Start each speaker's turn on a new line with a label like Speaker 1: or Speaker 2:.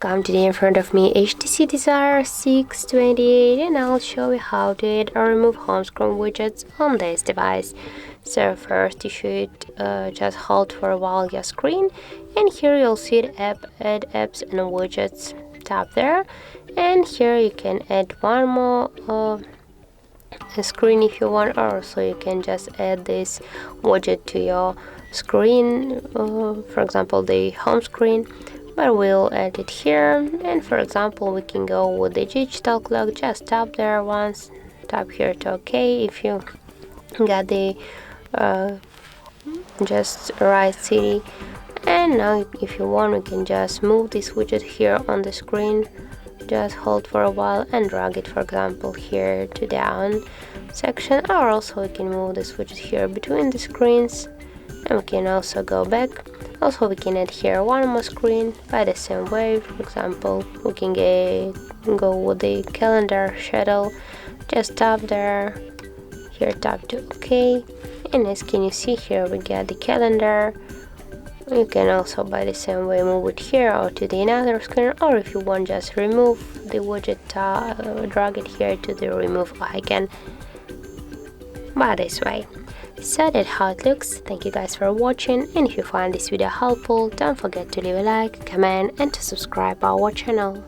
Speaker 1: Come today in front of me HTC Desire 628, and I'll show you how to add or remove home screen widgets on this device. So first you should just hold for a while your screen, and here you'll see the app, add apps and widgets. Tap there, and here you can add one more screen if you want, or so you can just add this widget to your screen, for example the home screen, but we'll add it here. And for example we can go with the digital clock. Just tap there once, tap here to OK if you got the just right city. And now if you want, we can just move this widget here on the screen. Just hold for a while and drag it, for example here to down section, or also we can move this widget here between the screens, and we can also go back. Also we can add here one more screen by the same way. For example we can go with the calendar schedule. Just tap there, here tap to OK, and as can you see here we get the calendar. You can also by the same way move it here or to the another screen, or if you want just remove the widget, drag it here to the remove icon by this way. So that's how it looks. Thank you guys for watching, and if you find this video helpful, don't forget to leave a like, comment and to subscribe our channel.